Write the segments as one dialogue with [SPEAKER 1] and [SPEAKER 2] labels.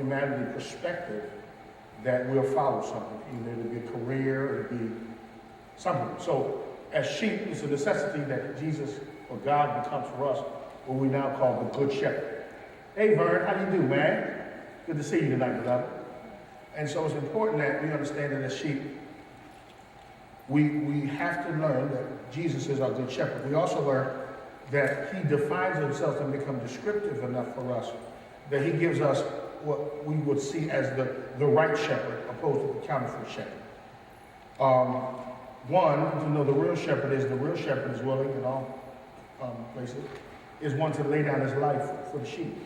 [SPEAKER 1] humanity perspective, that we'll follow something. Either it'll be a career, or it'll be something. So as sheep, it's a necessity that Jesus or God becomes for us what we now call the Good Shepherd. Hey Vern, how do you do, man? Good to see you tonight, beloved. And so it's important that we understand that as sheep, we have to learn that Jesus is our Good Shepherd. We also learn that he defines himself and becomes descriptive enough for us that he gives us what we would see as the right shepherd opposed to the counterfeit shepherd. One, to know the real shepherd is willing in all places, is one to lay down his life for the sheep.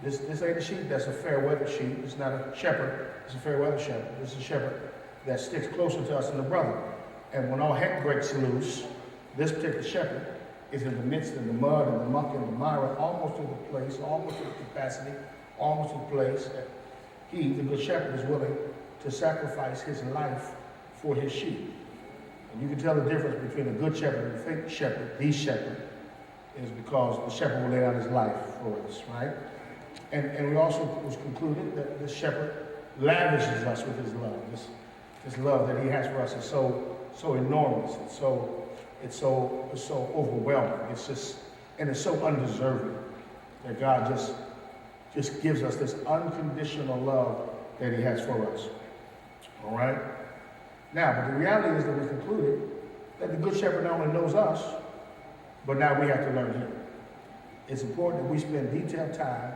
[SPEAKER 1] This ain't a sheep that's a fair weather sheep. It's not a shepherd, it's a fair weather shepherd. This is a shepherd that sticks closer to us than a brother. And when all heck breaks loose, this particular shepherd is in the midst of the mud and the muck and the mire, almost to the place, almost to the capacity, almost to the place that he, the Good Shepherd, is willing to sacrifice his life for his sheep. And you can tell the difference between a good shepherd and a fake shepherd. The shepherd is because the shepherd will lay down his life for us, right? And we also was concluded that the shepherd lavishes us with his love. This love that he has for us is so enormous. It's so overwhelming. It's so undeserving that God just gives us this unconditional love that he has for us. All right? Now, but the reality is that we concluded that the Good Shepherd not only knows us, but now we have to learn him. It's important that we spend detailed time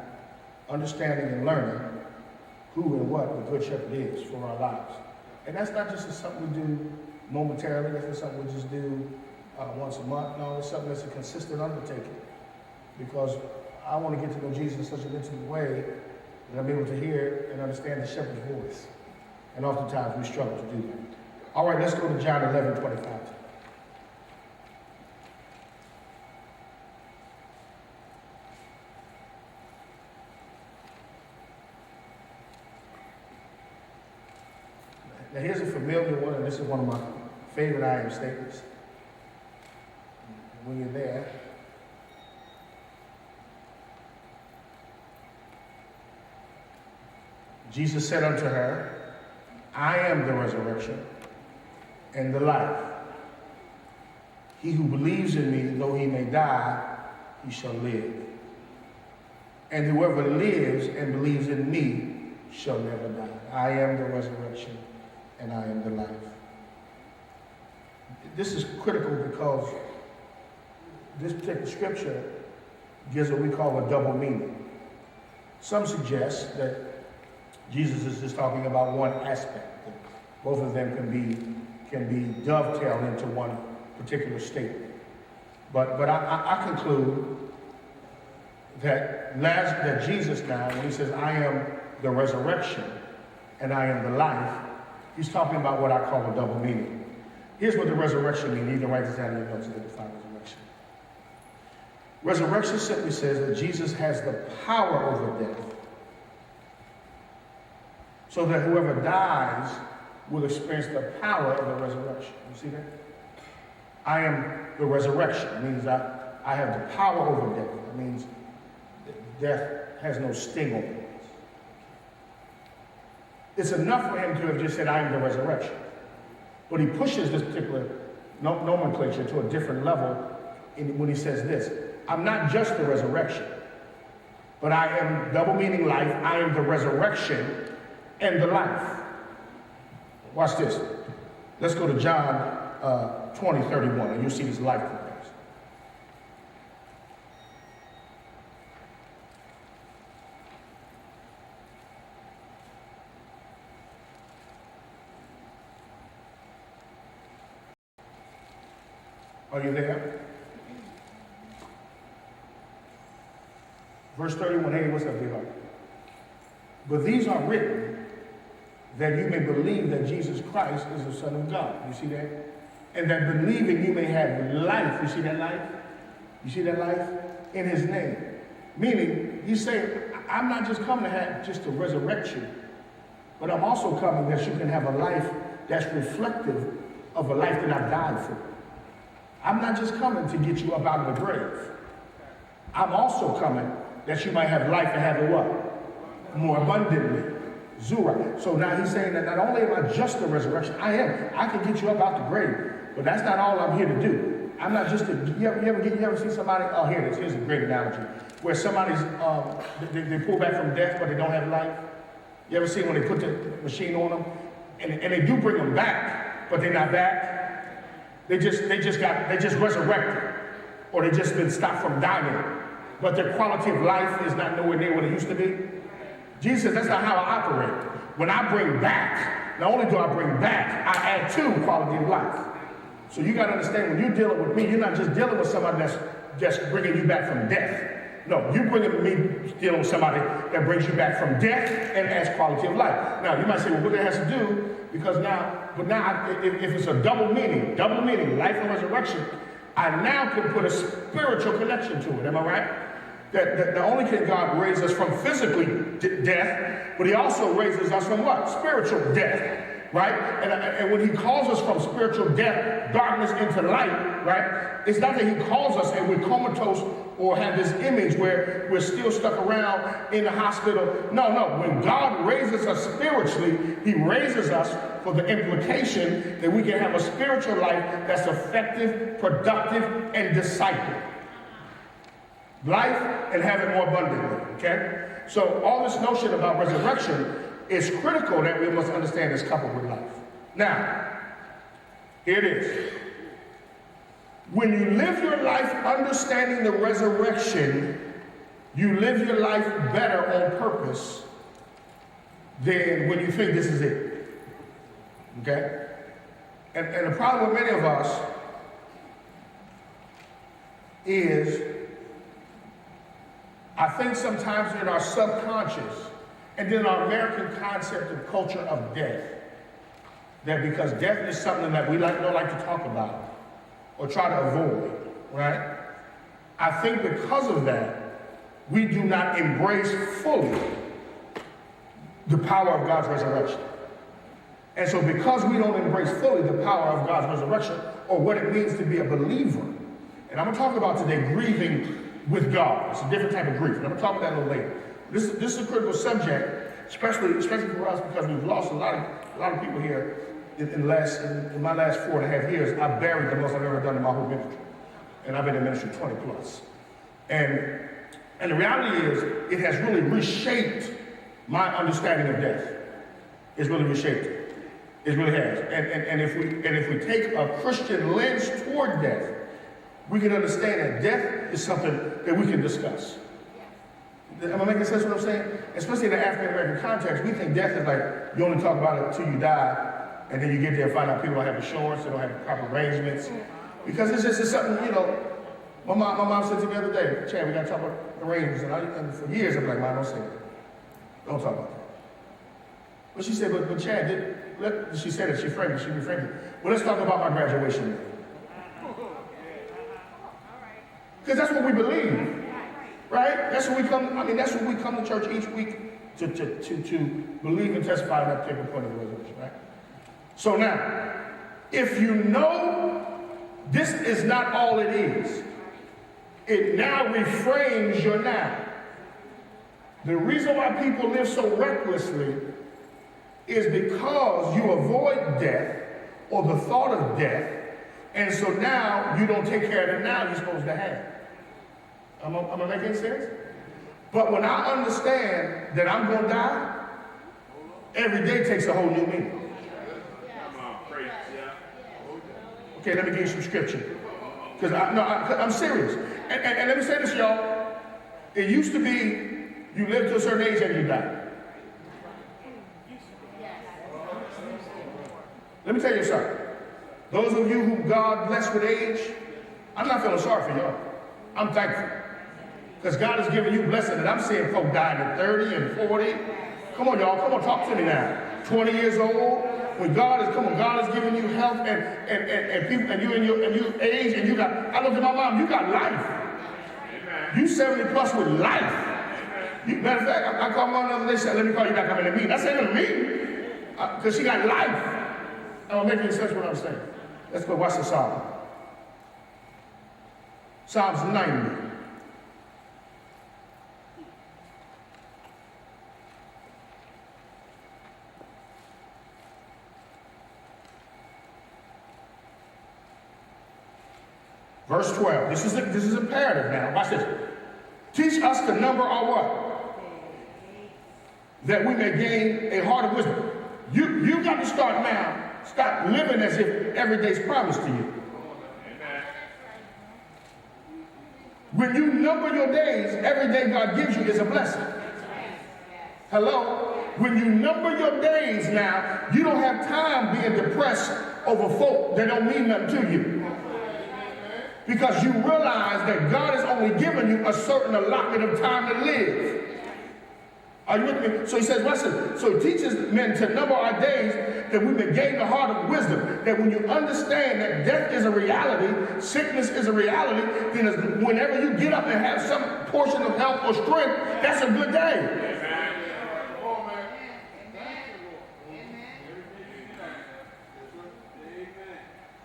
[SPEAKER 1] understanding and learning who and what the Good Shepherd is for our lives. And that's not just something we do momentarily, that's not something we just do once a month. No, it's something that's a consistent undertaking. Because I want to get to know Jesus in such an intimate way that I'm able to hear and understand the shepherd's voice. And oftentimes we struggle to do that. All right, let's go to John 11:25. Now here's a familiar one, and this is one of my favorite I am statements. When you're there, Jesus said unto her, I am the resurrection and the life. He who believes in me, though he may die, he shall live. And whoever lives and believes in me shall never die. I am the resurrection and I am the life. This is critical because this particular scripture gives what we call a double meaning. Some suggest that Jesus is just talking about one aspect. That both of them can be dovetailed into one particular statement. But I conclude that Jesus now, when he says, I am the resurrection and I am the life, he's talking about what I call a double meaning. Here's what the resurrection means. You can write this down in your notes to define resurrection. Resurrection simply says that Jesus has the power over death, so that whoever dies will experience the power of the resurrection. You see that? I am the resurrection. It means I have the power over death. It means that death has no sting over it. It's enough for him to have just said, I am the resurrection. But he pushes this particular nomenclature to a different level when he says this. I'm not just the resurrection, but I am double meaning life. I am the resurrection and the life. Watch this. Let's go to John 20:31, and you'll see this life comparison. Are you there? Verse 31, hey, what's up, dear? But these are written that you may believe that Jesus Christ is the Son of God. You see that? And that believing you may have life. You see that life? You see that life? In his name. Meaning, he's saying, I'm not just coming to have just a resurrection, but I'm also coming that you can have a life that's reflective of a life that I've died for. I'm not just coming to get you up out of the grave. I'm also coming that you might have life and have it what? more abundantly. Zura. So now he's saying that not only am I just the resurrection, I can get you up out the grave, but that's not all I'm here to do. I'm not just you ever see somebody, oh, here it is, here's a great analogy, where somebody's, they pull back from death, but they don't have life. You ever see when they put the machine on them, and they do bring them back, but they're not back. They just resurrected, or they just been stopped from dying, but their quality of life is not nowhere near what it used to be. Jesus says, that's not how I operate. When I bring back, not only do I bring back, I add to quality of life. So you got to understand, when you're dealing with me, you're not just dealing with somebody that's just bringing you back from death. No, you're bringing me, dealing with somebody that brings you back from death and adds quality of life. Now, you might say, well, what that has to do, because now, if it's a double meaning, life and resurrection, I now can put a spiritual connection to it. Am I right? That not only can God raise us from physically death, but he also raises us from what? Spiritual death, right? And when he calls us from spiritual death, darkness into light, right? It's not that he calls us and we're comatose or have this image where we're still stuck around in the hospital. No. When God raises us spiritually, he raises us for the implication that we can have a spiritual life that's effective, productive, and disciple. Life and have it more abundantly, okay? So all this notion about resurrection is critical that we must understand is coupled with life. Now, here it is. When you live your life understanding the resurrection, you live your life better on purpose than when you think this is it, okay? And the problem with many of us is, I think sometimes in our subconscious and in our American concept of culture of death, that because death is something that we don't like to talk about or try to avoid, right? I think because of that, we do not embrace fully the power of God's resurrection. And so because we don't embrace fully the power of God's resurrection or what it means to be a believer, and I'm going to talk about today grieving with God. It's a different type of grief, and I'm going to talk about that a little later. This is a critical subject, especially for us, because we've lost a lot of people here in my last 4.5 years. I've buried the most I've ever done in my whole ministry, and I've been in ministry 20 plus. And the reality is, it has really reshaped my understanding of death. It's really reshaped it. It really has. And if we take a Christian lens toward death, we can understand that death is something that we can discuss. Am I making sense what I'm saying? Especially in the African American context, we think death is like you only talk about it until you die, and then you get there and find out people don't have insurance, they don't have proper arrangements. Because it's something, my mom said to me the other day, Chad, we got to talk about arrangements. And for years, I'm like, Mom, don't say that. Don't talk about that. But she said, but Chad, she said it, she reframed it. Well, let's talk about my graduation day. Because that's what we believe, right? That's what we come to church each week to believe and testify in that particular point of the resurrection, right? So now, if you know this is not all it is, it now reframes your now. The reason why people live so recklessly is because you avoid death or the thought of death, and so now you don't take care of the now you're supposed to have. Am I making sense? But when I understand that I'm going to die, every day takes a whole new meaning. Okay, let me give you some scripture. Because I'm serious. And let me say this, y'all. It used to be you live to a certain age and you die. Let me tell you something. Those of you who God blessed with age, I'm not feeling sorry for y'all. I'm thankful. Because God has given you blessing, and I'm seeing folk dying at 30 and 40. Come on, y'all. Come on, talk to me now. 20 years old. When God has given you health and people, and you age, and you got, I look at my mom, you got life. You 70 plus with life. Matter of fact, I called mom the other day, said, let me call you back, I'm in a meeting. I said, in a meeting? Because she got life. I'm making sense what I'm saying. Let's go watch the Psalm. Psalms 90. Verse 12. This is imperative now. Watch this. Teach us to number our what? That we may gain a heart of wisdom. You got to start now. Stop living as if every day's promised to you. When you number your days, every day God gives you is a blessing. Hello? When you number your days now, you don't have time being depressed over folk that don't mean nothing to you. Because you realize that God has only given you a certain allotment of time to live. Are you with me? So he says, listen, so he teaches men to number our days that we may gain the heart of wisdom. That when you understand that death is a reality, sickness is a reality, then whenever you get up and have some portion of health or strength, that's a good day.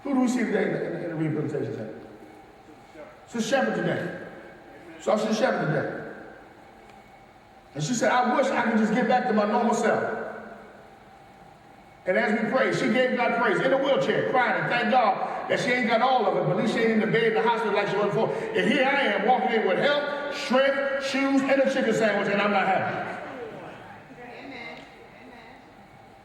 [SPEAKER 1] Who do we see today in the rehabilitation center? Sister Shepherd today. So Sister Shepherd today. And she said, I wish I could just get back to my normal self. And as we prayed, she gave God praise in a wheelchair, crying, and thank God that she ain't got all of it, but at least she ain't in the bed in the hospital like she was before. And here I am walking in with health, strength, shoes, and a chicken sandwich, and I'm not happy.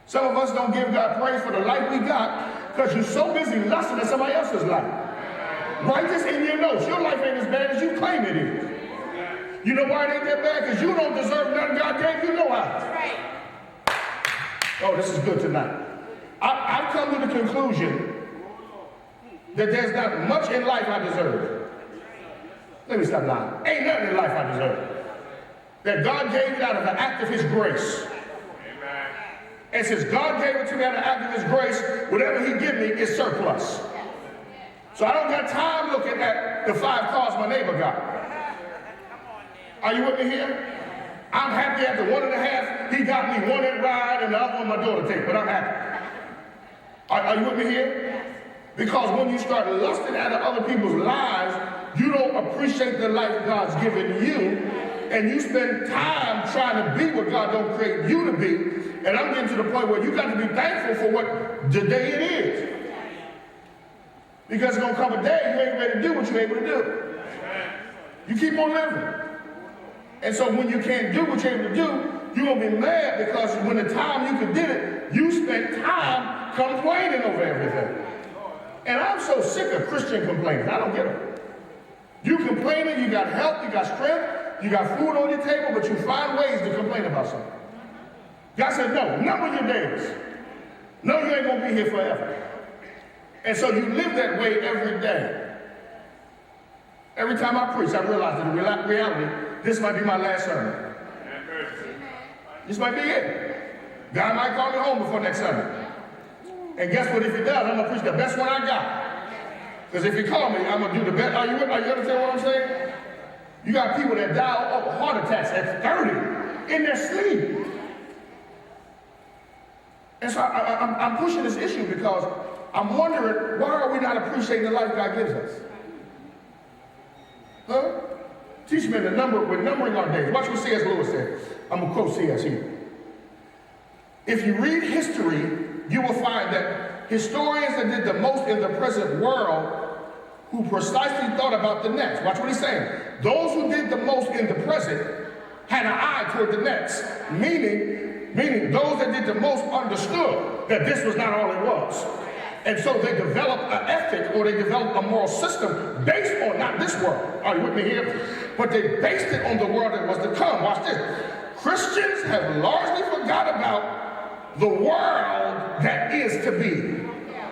[SPEAKER 1] Some of us don't give God praise for the life we got because you're so busy lusting at somebody else's life. Write this in your notes. Your life ain't as bad as you claim it is. You know why it ain't that bad? Because you don't deserve nothing God gave you no how. Oh, this is good tonight. I've come to the conclusion that there's not much in life I deserve. Let me stop lying. Ain't nothing in life I deserve. That God gave it out of the act of his grace. And since God gave it to me out of the act of his grace, whatever he give me is surplus. So I don't got time looking at the 5 cars my neighbor got. Are you with me here? I'm happy after 1.5, he got me one in ride and the other one my daughter take, but I'm happy. Are you with me here? Because when you start lusting at other people's lives, you don't appreciate the life God's given you, and you spend time trying to be what God don't create you to be. And I'm getting to the point where you got to be thankful for what the day it is. Because it's going to come a day you ain't ready to do what you're able to do. You keep on living. And so when you can't do what you're able to do, you're going to be mad because when the time you could did it, you spent time complaining over everything. And I'm so sick of Christian complaining. I don't get it. You complaining, you got health, you got strength, you got food on your table, but you find ways to complain about something. God said, no, number your days. No, you ain't going to be here forever. And so you live that way every day. Every time I preach, I realize that in reality, this might be my last sermon. This might be it. God might call me home before next Sunday. And guess what? If he does, I'm going to preach the best one I got. Because if he call me, I'm going to do the best. Are you understand what I'm saying? You got people that die of heart attacks at 30 in their sleep. And so I'm pushing this issue because I'm wondering, why are we not appreciating the life God gives us? Huh? Teach me the number, we're numbering our days. Watch what C.S. Lewis said. I'm going to quote C.S. here. If you read history, you will find that historians that did the most in the present world who precisely thought about the next. Watch what he's saying. Those who did the most in the present had an eye toward the next. Meaning those that did the most understood that this was not all it was. And so they developed an ethic or they developed a moral system based on not this world. Are you with me here? But they based it on the world that was to come. Watch this. Christians have largely forgot about the world that is to be.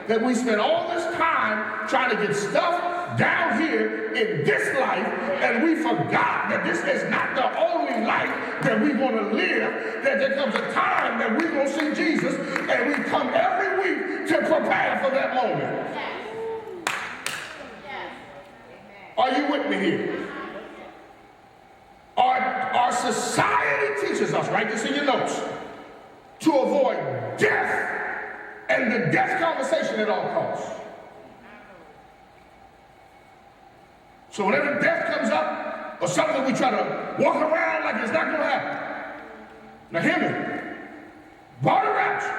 [SPEAKER 1] That we spend all this time trying to get stuff down here in this life, and we forgot that this is not the only life that we want to live, that there comes a time that we're going to see Jesus, and we come every week to prepare for that moment. Are you with me here? Our society teaches us, write this in your notes, to avoid death and the death conversation at all costs. So whenever death comes up, or something, we try to walk around like it's not going to happen. Now hear me. Bar the rapture.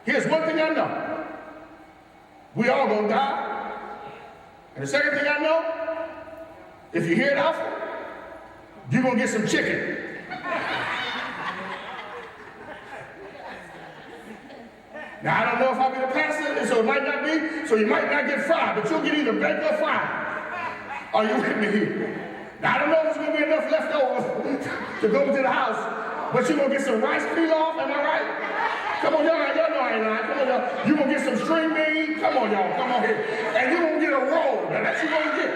[SPEAKER 1] Here's one thing I know. We all going to die. And the second thing I know, if you hear it often, you're going to get some chicken. Now, I don't know if I'll be the pastor, and so it might not be, so you might not get fried, but you'll get either baked or fried. Are you with me here? Now, I don't know if there's going to be enough left over to go to the house, but you're going to get some rice pilaf, am I right? Come on, y'all know I ain't lying. Come on, y'all. You're going to get some string beans. Come on, y'all. Come on here. And you're going to get a roll. Now, that's what you're going to get.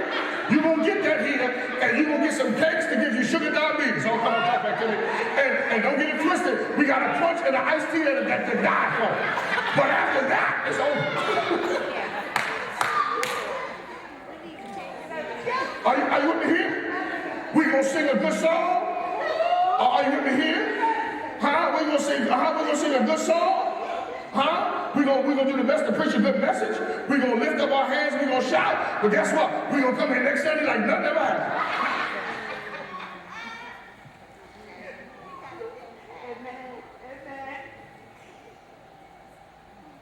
[SPEAKER 1] You're going to get that here, and you're going to get some cakes to give you sugar diabetes. Oh, come on, talk back to me. And don't get it twisted. We got a punch and an iced tea that to die for. But after that, it's over. Are you with me here? We're going to sing a good song. Are you with me here? Huh? We're gonna sing a good song. Huh? We're gonna do the best to preach a good message. We're gonna lift up our hands, we're gonna shout. But guess what? We're gonna come here next Sunday like nothing ever happened.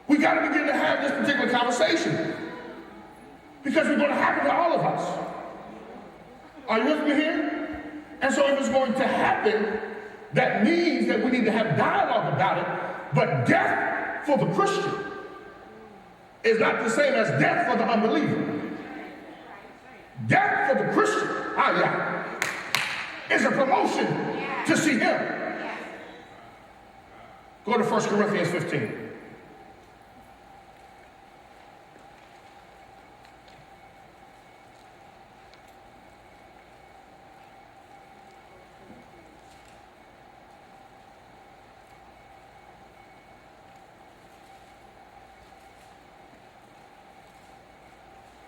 [SPEAKER 1] We gotta begin to have this particular conversation. Because it's gonna happen to all of us. Are you with me here? And so if it's going to happen, that means that we need to have dialogue about it, but death for the Christian is not the same as death for the unbeliever. Death for the Christian, is a promotion to see him. Go to 1 Corinthians 15.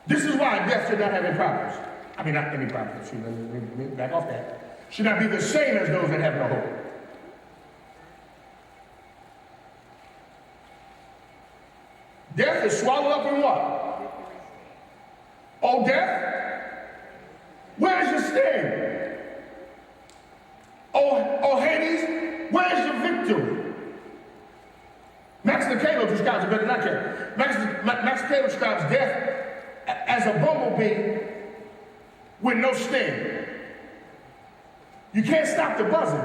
[SPEAKER 1] This is why death should not have any problems. I mean, not any problems. Let me back off that. Should not be the same as those that have no hope. Death is swallowed up in what? Oh, death? Where's your sting? Oh, Hades, where's your victory? Max Lucado describes it better than I can. Max Lucado describes death as a bumblebee with no sting. You can't stop the buzzing.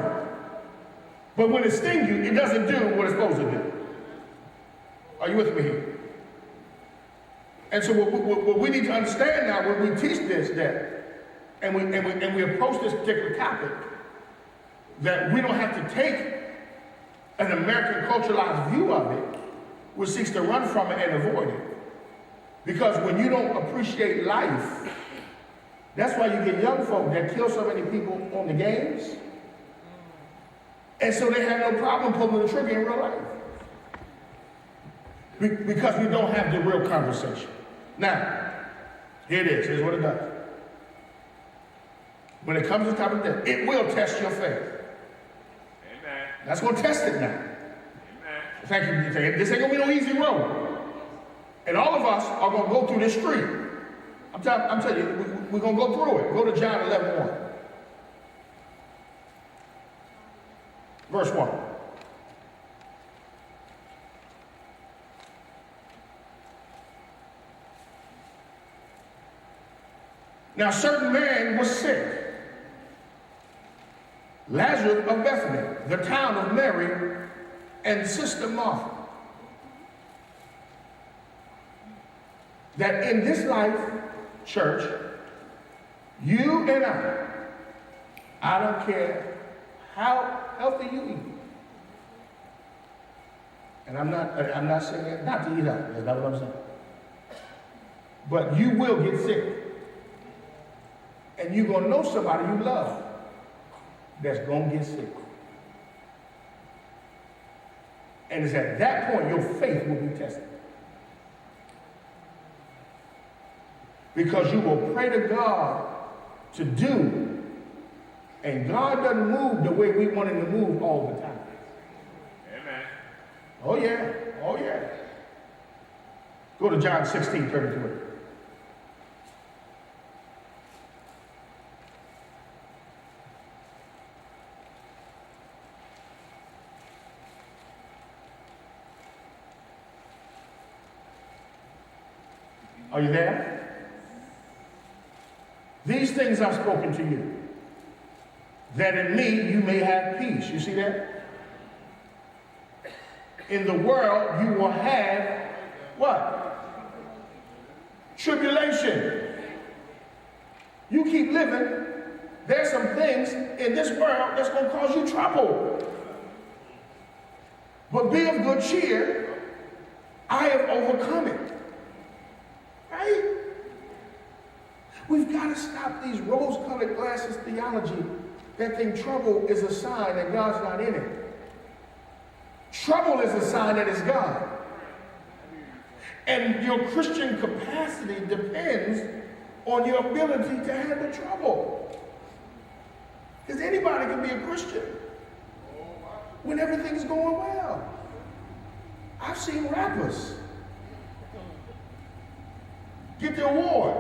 [SPEAKER 1] But when it stings you, it doesn't do what it's supposed to do. Are you with me here? And so what we need to understand now when we teach this, that, and we approach this particular topic, that we don't have to take an American culturalized view of it, which seeks to run from it and avoid it. Because when you don't appreciate life, that's why you get young folk that kill so many people on the games. And so they have no problem pulling the trigger in real life. Because we don't have the real conversation. Now, here it is. Here's what it does. When it comes to the topic of death, it will test your faith. Amen. That's going to test it now. Amen. Thank you. This ain't going to be no easy road. And all of us are going to go through this street. I'm telling you, we're going to go through it. Go to John 11:1. Verse 1. Now, a certain man was sick, Lazarus of Bethany, the town of Mary and sister Martha. That in this life, church, you and I don't care how healthy you eat. And I'm not saying not to eat out. That's not what I'm saying. But you will get sick. And you're going to know somebody you love that's going to get sick. And it's at that point your faith will be tested. Because you will pray to God to do, and God doesn't move the way we want him to move all the time. Amen. Oh yeah, oh yeah. Go to John 16:33. Are you there? These things I've spoken to you, that in me you may have peace. You see that? In the world you will have what? Tribulation. You keep living, there's some things in this world that's going to cause you trouble. But be of good cheer. I have overcome it. Right? We've got to stop these rose-colored glasses theology that think trouble is a sign that God's not in it. Trouble is a sign that it's God. And your Christian capacity depends on your ability to handle trouble. Because anybody can be a Christian when everything's going well. I've seen rappers get the award,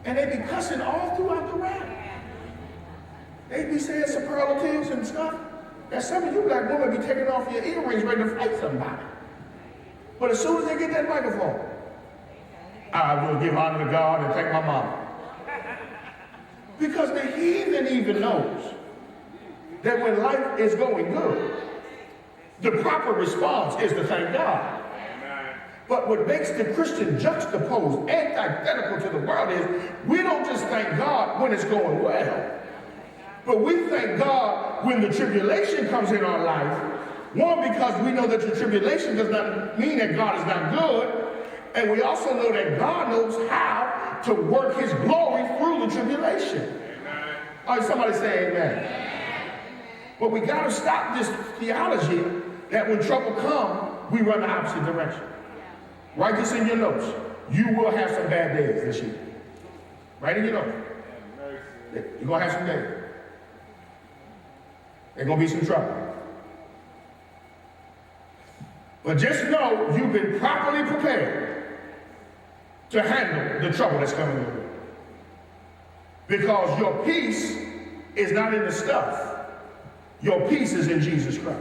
[SPEAKER 1] and they be cussing all throughout the rap. They be saying superlatives and stuff. And some of you black women be taking off your earrings ready to fight somebody. But as soon as they get that microphone, I will give honor to God and thank my mom. Because the heathen even knows that when life is going good, the proper response is to thank God. But what makes the Christian juxtaposed, antithetical to the world is we don't just thank God when it's going well, but we thank God when the tribulation comes in our life. One, because we know that the tribulation does not mean that God is not good, and we also know that God knows how to work his glory through the tribulation. All right, somebody say amen. But we got to stop this theology that when trouble comes, we run the opposite direction. Write this in your notes. You will have some bad days this year. Write in your notes. You're going to have some days. There's going to be some trouble. But just know you've been properly prepared to handle the trouble that's coming your way. Because your peace is not in the stuff. Your peace is in Jesus Christ.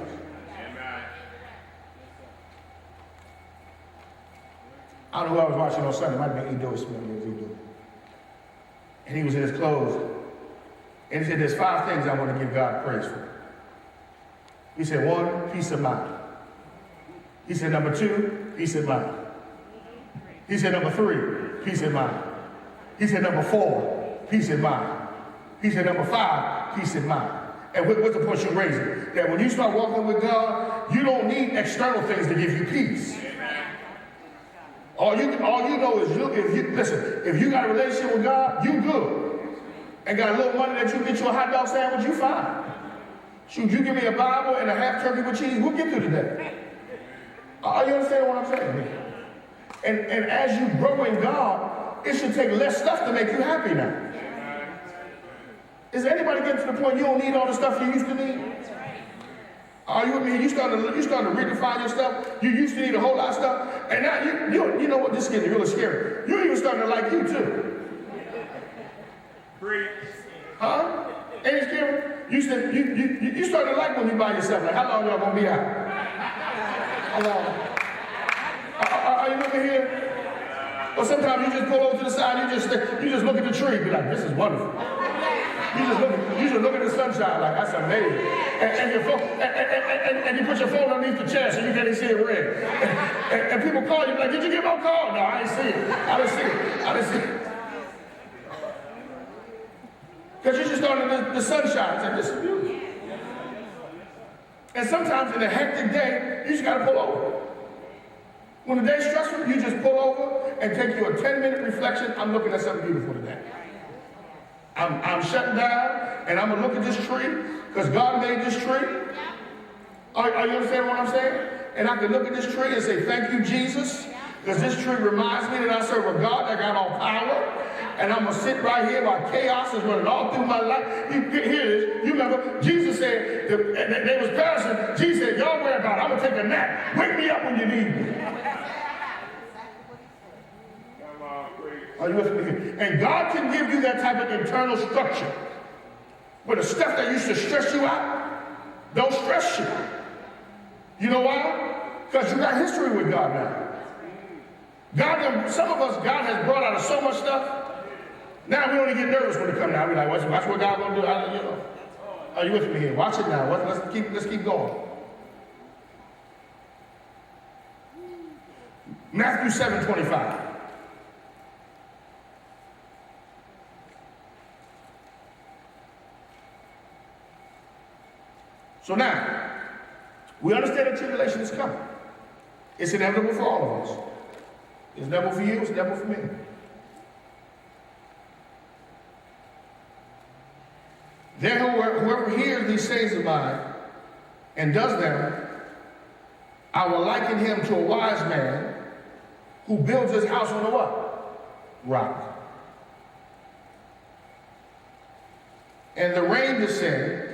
[SPEAKER 1] I don't know who I was watching on Sunday. It might have been Edo Smith. And he was in his clothes. And he said, there's 5 things I want to give God praise for. He said, 1, peace of mind. He said, number 2, peace of mind. He said, number 3, peace of mind. He said, number 4, peace of mind. He said, number 5, peace of mind. And what's the point you're raising? That when you start walking with God, you don't need external things to give you peace. All you know is if you got a relationship with God, you good. And got a little money that you get you a hot dog sandwich, you fine. Shoot, you give me a Bible and a half turkey with cheese, we'll get through the day. Are you understand what I'm saying? And as you grow in God, it should take less stuff to make you happy now. Is anybody getting to the point you don't need all the stuff you used to need? Are you with me? You starting to redefine your stuff. You used to need a whole lot of stuff, and now you know what? This is getting really scary. You even starting to like you too. Huh? Ain't it scary? You starting to like when you by yourself. Like, how long y'all gonna be out? How long? Are you looking here? Or sometimes you just pull over to the side. You just look at the tree. Be like, this is wonderful. You just look at the sunshine like, that's amazing. And you put your phone underneath the chair so you can't see it red. And people call you like, did you get my call? No, I didn't see it. I didn't see it. Because you just go under the sunshine and this is beautiful. And sometimes in a hectic day, you just got to pull over. When the day's stressful, you just pull over and take you a 10-minute reflection. I'm looking at something beautiful today. I'm shutting down, and I'm going to look at this tree, because God made this tree. Are you understanding what I'm saying? And I can look at this tree and say, thank you, Jesus, because this tree reminds me that I serve a God that got all power, and I'm going to sit right here while chaos is running all through my life. Here it is. You remember, Jesus said, they was perishing. Jesus said, y'all worry about it. I'm going to take a nap. Wake me up when you need me. Are you with me? And God can give you that type of internal structure. But the stuff that used to stress you out, don't stress you. You know why? Because you got history with God now. Some of us, God has brought out of so much stuff Now we only get nervous when it comes out. We're like, watch what God gonna do. Are you with me here? Watch it now. Let's keep going. Matthew 7:25. So now, we understand that tribulation is coming. It's inevitable for all of us. It's inevitable for you, it's inevitable for me. Then whoever hears these sayings of mine and does them, I will liken him to a wise man who builds his house on a what? Rock. And the rain descended,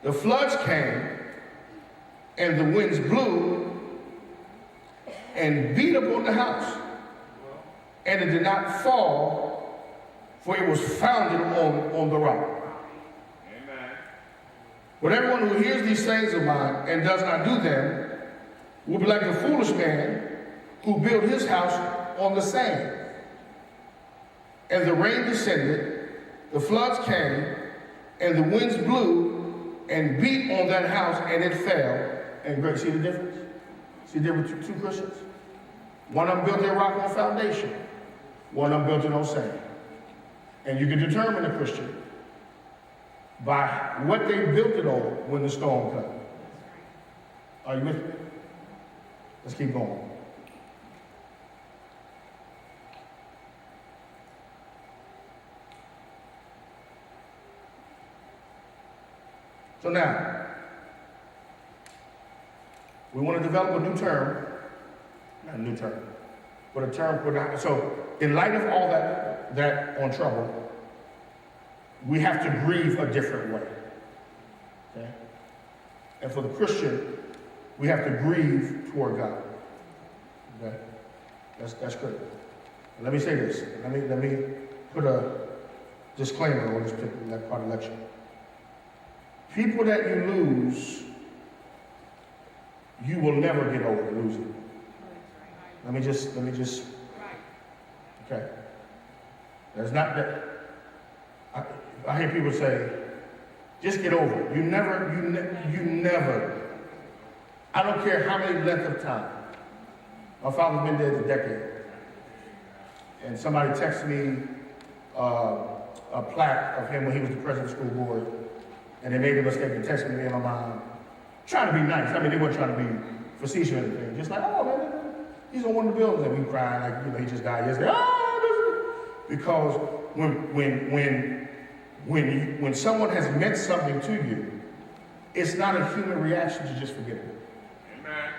[SPEAKER 1] the floods came, and the winds blew and beat upon the house. And it did not fall, for it was founded on the rock. Amen. But everyone who hears these sayings of mine and does not do them will be like the foolish man who built his house on the sand. And the rain descended, the floods came, and the winds blew and beat on that house, and it fell. And great, see the difference? See the difference between two Christians? One of them built their rock on foundation. One of them built it on sand. And you can determine a Christian by what they built it on when the storm comes. Are you with me? Let's keep going. So now, we want to develop a new term, not a new term, but a term for that. So, in light of all that on trouble, we have to grieve a different way. Okay? And for the Christian, we have to grieve toward God. Okay? That's critical. And let me say this. Let me put a disclaimer on this particular part of the lecture. People that you lose, you will never get over losing. Let me just, okay. There's not that, I hear people say, just get over it. You never, I don't care how many length of time. My father's been dead a decade. And somebody texted me a plaque of him when he was the president of the school board. And they made a mistake and texted me and my mom, trying to be nice. I mean, they weren't trying to be facetious or anything. Just like, oh, man, he's on one of the buildings. And we crying like, he just died yesterday. Because when someone has meant something to you, it's not a human reaction to just forget it. Amen.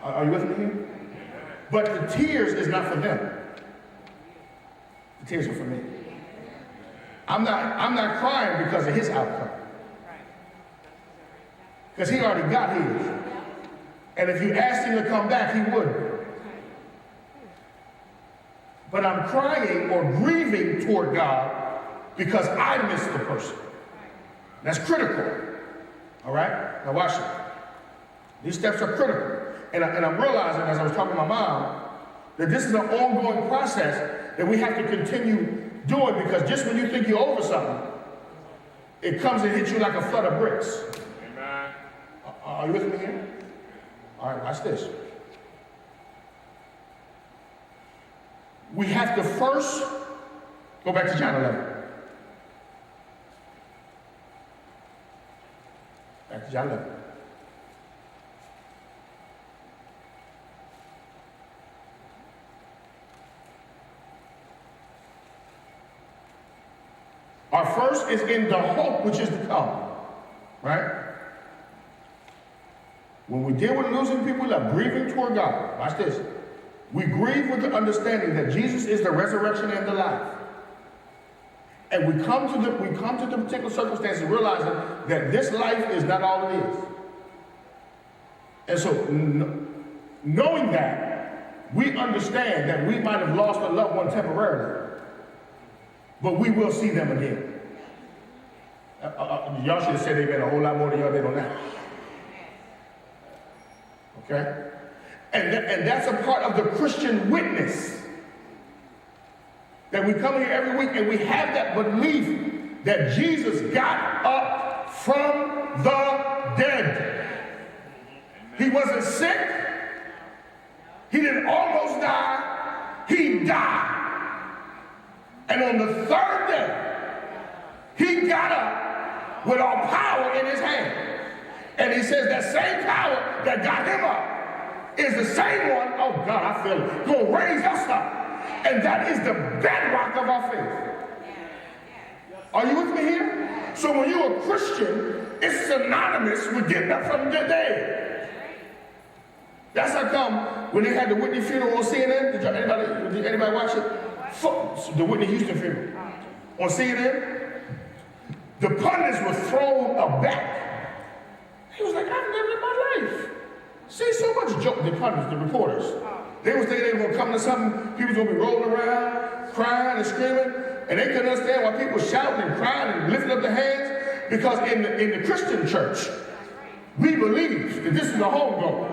[SPEAKER 1] Are you with me here? But the tears is not for them. The tears are for me. I'm not crying because of his outcome. Because he already got his. And if you asked him to come back, he would. But I'm crying or grieving toward God because I missed the person. That's critical. All right? Now watch it. These steps are critical. And I'm realizing, as I was talking to my mom, that this is an ongoing process that we have to continue doing, because just when you think you're over something, it comes and hits you like a flood of bricks. Amen. Are you with me here? All right, watch this. We have to first go back to John 11. Back to John 11. Our first is in the hope which is to come, right? When we deal with losing people, we are grieving toward God. Watch this. We grieve with the understanding that Jesus is the resurrection and the life. And we come to the particular circumstances realizing that this life is not all it is. And so, knowing that, we understand that we might have lost a loved one temporarily, but we will see them again. Y'all should have said amen a whole lot more than y'all did on that. Okay? And that's a part of the Christian witness. that we come here every week and we have that belief that Jesus got up from the dead. He wasn't sick. He didn't almost die. He died. And on the third day, he got up with all power in his hand. And he says that same power that got him up is the same one, oh God, I feel it, gonna raise us up. And that is the bedrock of our faith. Are you with me here? So when you're a Christian, it's synonymous with getting up from the dead. That's how come when they had the Whitney funeral on CNN, did anybody watch it? The Whitney Houston funeral on CNN, the pundits were thrown aback. He was like, I've never in my life seen so much joke. The pundits, the reporters, they was thinking they were gonna come to something, people was gonna be rolling around, crying and screaming, and they couldn't understand why people shouting and crying and lifting up their hands, because in the Christian church, we believe that this is a homegoing.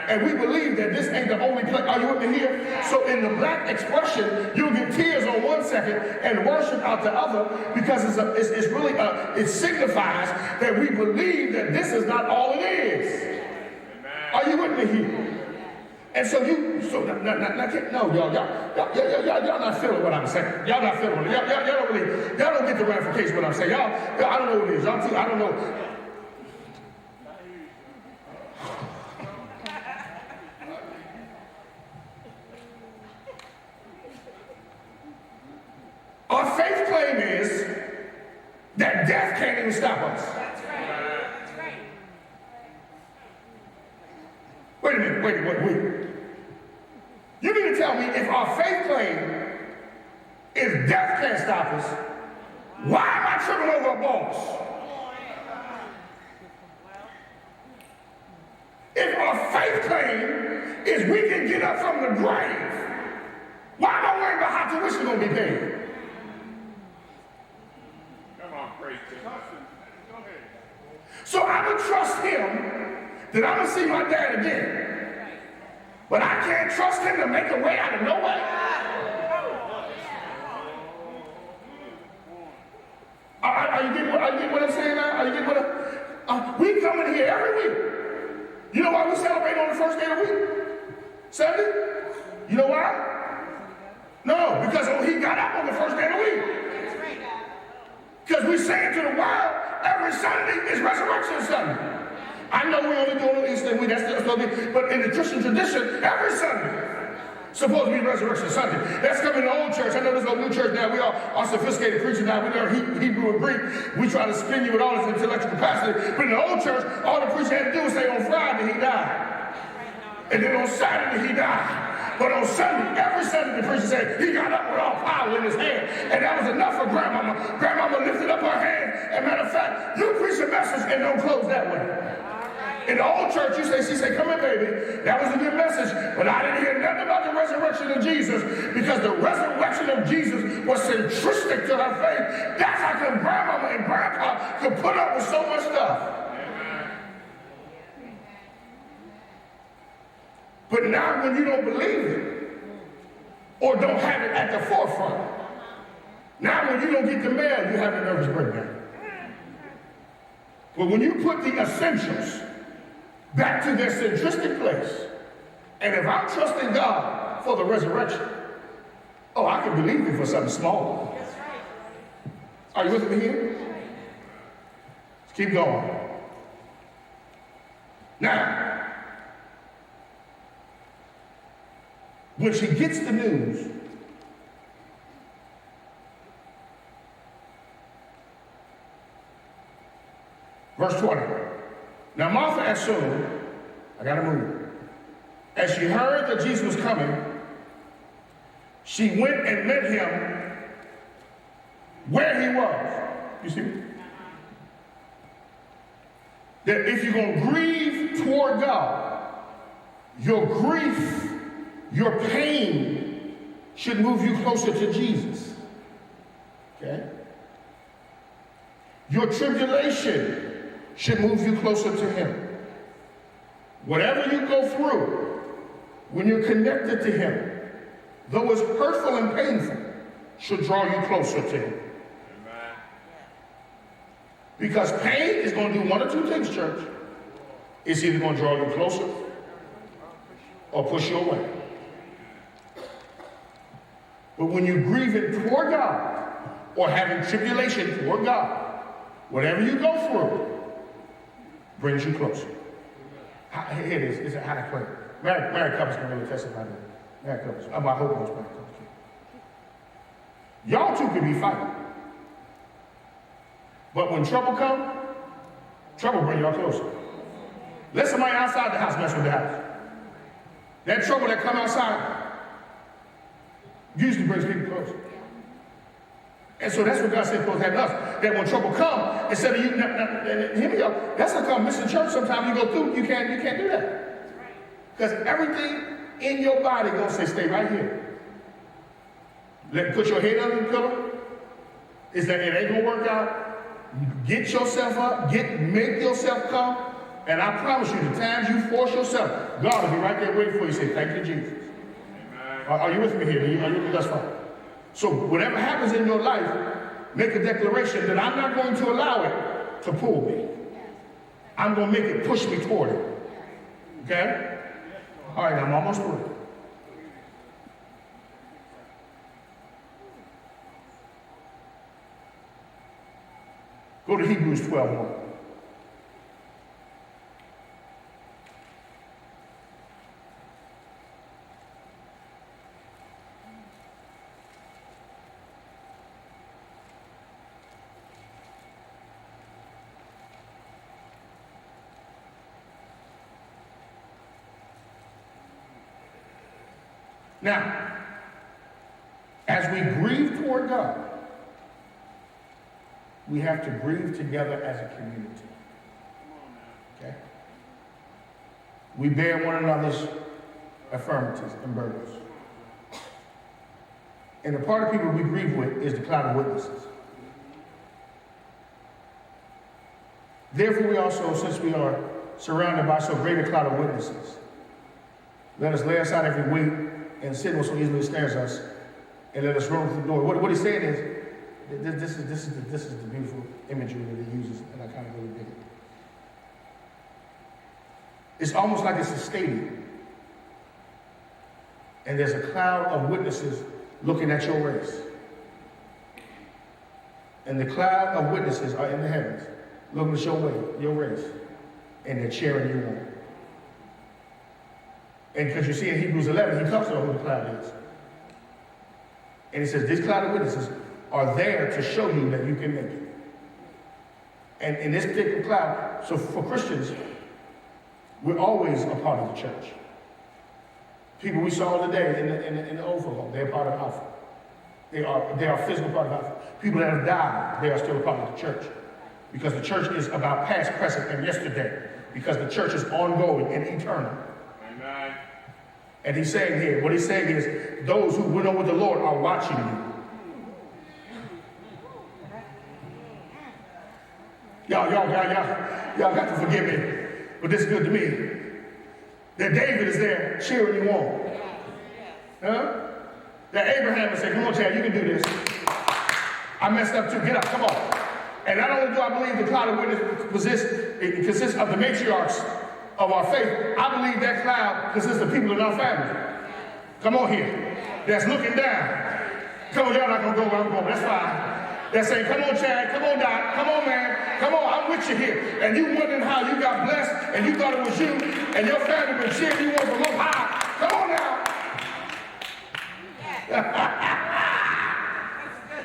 [SPEAKER 1] And we believe that this ain't the only place. Are you with me here? So in the black expression, you'll get tears on one second and worship out the other, because it signifies that we believe that this is not all it is. Are you with me here? And so y'all not feeling what I'm saying. Y'all not feeling it. Y'all don't get the ramification of what I'm saying. Y'all, I don't know what it is. I don't know. Our faith claim is that death can't even stop us. That's right. That's right. Wait a minute, wait. You mean to tell me if our faith claim is death can't stop us, why am I tripping over a boss? If our faith claim is we can get up from the grave, why am I worried about how tuition is going to be paid? So I'm going to trust him that I'm going to see my dad again. But I can't trust him to make a way out of no way. Are you getting what I'm saying now? Are you getting what we come in here every week. You know why we celebrate on the first day of the week? Sunday? You know why? No, because he got up on the first day of the week. Because we say it to the world, every Sunday is Resurrection Sunday. I know we only do it on Easter week, but in the Christian tradition, every Sunday supposed to be Resurrection Sunday. That's coming in the old church. I know there's no new church now. We are sophisticated preaching now. We learn Hebrew and Greek. We try to spin you with all this intellectual capacity. But in the old church, all the preacher had to do was say on Friday he died. And then on Saturday he died. But on Sunday, every Sunday, the preacher said he got up with all power in his hand. And that was enough for Grandmama. Grandmama lifted up her hand. And matter of fact, you preach a message and don't close that way. In the old church, she said, come in, baby. That was a good message. But I didn't hear nothing about the resurrection of Jesus, because the resurrection of Jesus was centristic to her faith. That's how come Grandmama and Grandpa could put up with so much stuff. But now when you don't believe it, or don't have it at the forefront, now when you don't get the mail, you have a nervous breakdown. But when you put the essentials back to their centristic place, and if I'm trusting God for the resurrection, oh, I can believe it for something small. Are you with me here? Let's keep going. Now, when she gets the news, verse 20. Now Martha assumed, I gotta move. As she heard that Jesus was coming, she went and met him where he was. You see? That if you're gonna grieve toward God, your grief, your pain should move you closer to Jesus. Okay? Your tribulation should move you closer to him. Whatever you go through, when you're connected to him, though it's hurtful and painful, should draw you closer to him.
[SPEAKER 2] Amen.
[SPEAKER 1] Because pain is going to do one or two things, church. It's either going to draw you closer or push you away. But when you're grieving toward God or having tribulation toward God, whatever you go through brings you closer. Here it is. It's how to pray. Married couples can really testify to that. Married couples. I hope most married couples can. Y'all two can be fighting. But when trouble comes, trouble brings y'all closer. Let somebody outside the house mess with the house. That trouble that come outside usually brings people closer. And so that's what God said supposed to happen to us. That when trouble comes, instead of you, hear me out. That's how come missing church sometimes you go through, you can't do that. Because everything in your body gonna say, stay right here. Put your head under the pillow. Is that it ain't gonna work out? Get yourself up, make yourself come, and I promise you, the times you force yourself, God will be right there waiting for you. Say, thank you, Jesus. Are you with me here? Are you with me thus far? So whatever happens in your life, make a declaration that I'm not going to allow it to pull me. I'm going to make it push me toward it. Okay? All right, I'm almost through. Go to Hebrews 12:1. Now, as we grieve toward God, we have to grieve together as a community. Okay? We bear one another's infirmities and burdens. And the part of people we grieve with is the cloud of witnesses. Therefore, we also, since we are surrounded by so great a cloud of witnesses, let us lay aside every weight and sin so easily snares us, and let us run through the door. What he's saying is, this is the beautiful imagery that he uses, and I kind of really dig it. It's almost like it's a stadium, and there's a cloud of witnesses looking at your race. And the cloud of witnesses are in the heavens, looking at your race, and they're cheering you on. And because you see in Hebrews 11, he talks about who the cloud is. And he says, this cloud of witnesses are there to show you that you can make it. And in this particular cloud, so for Christians, we're always a part of the church. People we saw today in the overflow, they're part of Alpha. They are a physical part of Alpha. People that have died, they are still a part of the church. Because the church is about past, present, and yesterday. Because the church is ongoing and eternal.
[SPEAKER 2] Amen.
[SPEAKER 1] And he's saying here, what he's saying is, those who went on with the Lord are watching you. Y'all got to forgive me, but this is good to me. That David is there cheering you on. Huh? That Abraham is saying, come on, Chad, you can do this. I messed up too, get up, come on. And not only do I believe the cloud of witness consists of the matriarchs of our faith, I believe that cloud consists of people in our family. Come on here. That's looking down. Come on, y'all not gonna go where I'm going, that's fine. That's saying, come on, Chad, come on, Doc, come on, man, come on, I'm with you here. And you wondering how you got blessed, and you thought it was you, and your family been cheering you on from up high. Come on now.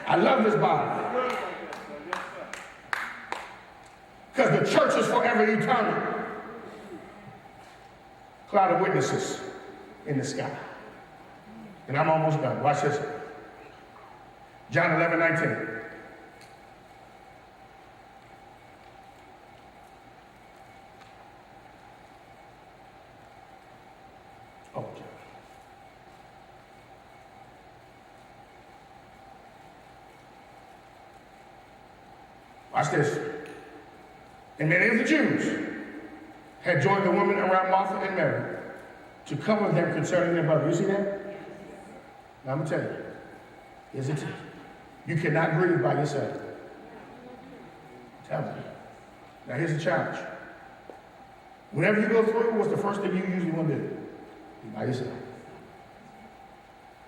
[SPEAKER 1] I love this Bible. Because the church is forever eternal. Cloud of witnesses in the sky. And I'm almost done. Watch this. John 11:19. Oh, John. Watch this. And many of the Jews had joined the women around Martha and Mary to comfort them concerning their brother. You see that? Now I'm going to tell you. Yes, it is. You cannot grieve by yourself. Tell me. Now here's the challenge. Whenever you go through, what's the first thing you usually want to do? Be by yourself.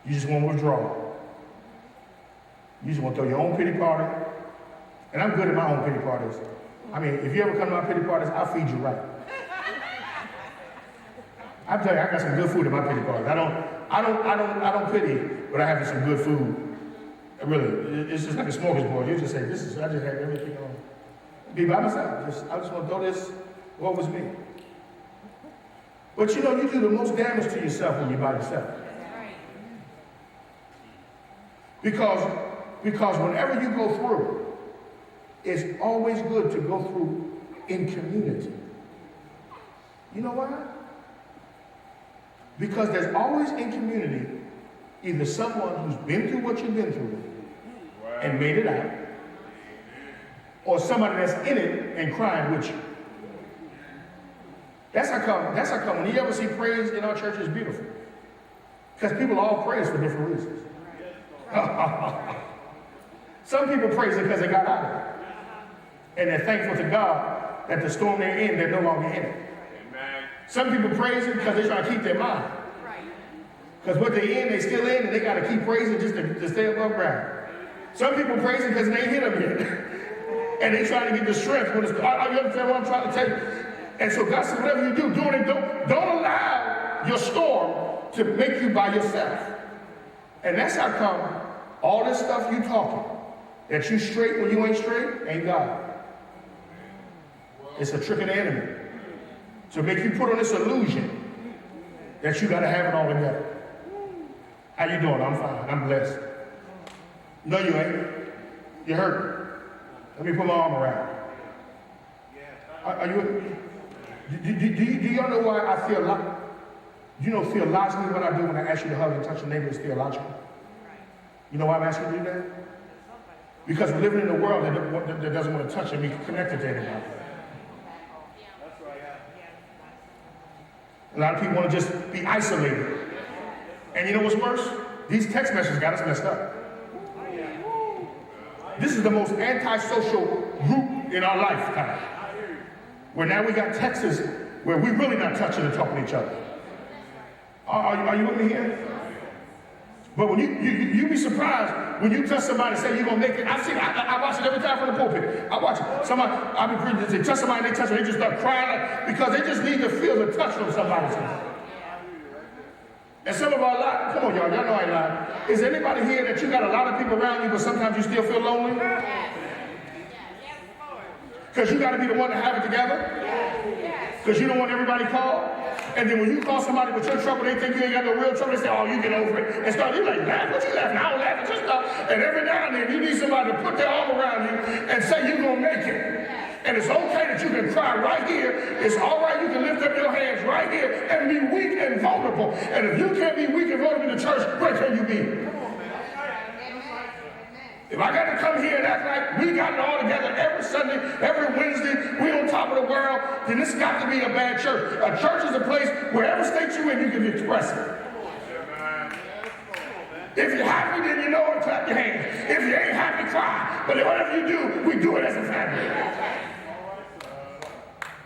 [SPEAKER 1] You just want to withdraw. You just want to throw your own pity party. And I'm good at my own pity parties. I mean, if you ever come to my pity parties, I'll feed you right. I tell you, I got some good food at my pity parties. I don't pity, but I have some good food. Really, it's just like a smorgasbord. You just say, I just had everything on. Be by myself. I just want to throw this, what was me? But you know, you do the most damage to yourself when you're by yourself. Because whenever you go through, it's always good to go through in community. You know why? Because there's always in community either someone who's been through what you've been through and made it out, or somebody that's in it and crying with you. That's how come when you ever see praise in our church, it's beautiful. Because people all praise for different reasons. Some people praise it because they got out of it. And they're thankful to God that the storm they're in, they're no longer in it. Amen. Some people praise it because they're trying to keep their mind. Because what they're in, they're still in, and they got to keep praising just to stay above ground. Some people praise it because they ain't hit them yet. And they're trying to get the strength. When it's, are you understand what I'm trying to tell you? And so God said, whatever you do, don't allow your storm to make you by yourself. And that's how come all this stuff you talking, that you straight when you ain't straight, ain't God. It's a trick of the enemy to make you put on this illusion that you got to have it all together. How you doing? I'm fine. I'm blessed. No, you ain't. You hurt. Let me put my arm around. Are you? Do y'all know why I feel like? You know, theologically, what I do when I ask you to hug and touch your neighbor is theological. You know why I'm asking you to do that? Because we're living in a world that doesn't want to touch and be connected to anybody. A lot of people want to just be isolated. And you know what's worse? These text messages got us messed up. This is the most antisocial group in our lifetime. Where now we got texts where we really not touching and talking to each other. Are you with me here? But when you be surprised when you touch somebody and say you're gonna make it. I watch it every time from the pulpit. I watch it. I be preaching, they touch somebody and they touch them, they just start crying because they just need to feel the touch from somebody. And some of our lives, come on y'all know I ain't lying. Is there anybody here that you got a lot of people around you but sometimes you still feel lonely? Because you got to be the one to have it together. Because you don't want everybody called. And then when you call somebody with your trouble, they think you ain't got no real trouble. They say, oh, you get over it. And start, you're like, laugh, what you laughing? I don't laugh at your stuff. And every now and then you need somebody to put their arm around you and say you're going to make it. And it's okay that you can cry right here. It's all right, you can lift up your hands right here and be weak and vulnerable. And if you can't be weak and vulnerable in the church, where can you be? If I got to come here and act like we got it all together every Sunday, every Wednesday, we on top of the world, then this got to be a bad church. A church is a place where every state you in, you can express it. If you're happy, then you know it, clap your hands. If you ain't happy, cry. But whatever you do, we do it as a family.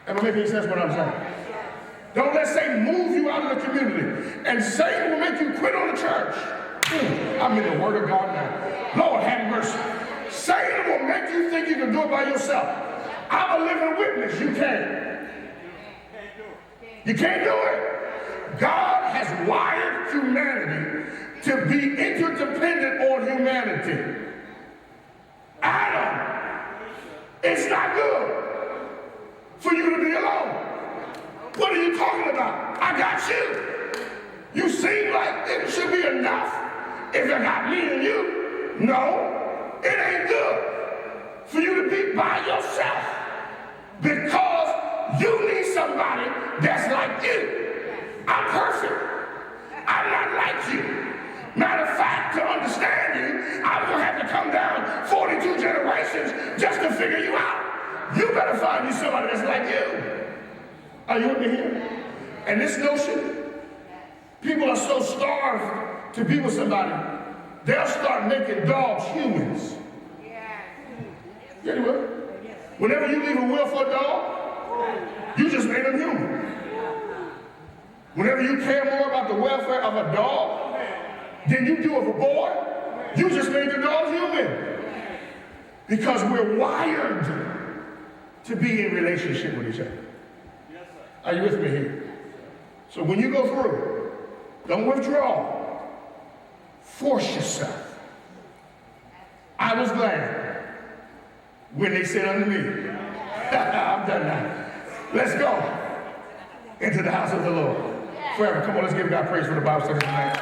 [SPEAKER 1] Am I making any sense what I'm saying? Don't let Satan move you out of the community. And Satan will make you quit on the church. I'm in the Word of God now. Lord, have mercy. Satan will make you think you can do it by yourself. I'm a living witness. You can't. You can't do it. God has wired humanity to be interdependent on humanity. Adam, it's not good for you to be alone. What are you talking about? I got you. You seem like it should be enough if I got me and you. No, it ain't good for you to be by yourself because you need somebody that's like you. I'm perfect. I'm not like you. Matter of fact, to understand you, I'm going to have to come down 42 generations just to figure you out. You better find you somebody that's like you. Are you with me here? And this notion, people are so starved to be with somebody they'll start making dogs humans. Yeah, they will. Whenever you leave a will for a dog, you just made them human. Whenever you care more about the welfare of a dog than you do of a boy, you just made the dog human. Because we're wired to be in relationship with each other. Are you with me here? So when you go through, don't withdraw. Force yourself. I was glad when they said unto me, I'm done now. Let's go into the house of the Lord forever. Come on, let's give God praise for the Bible study tonight.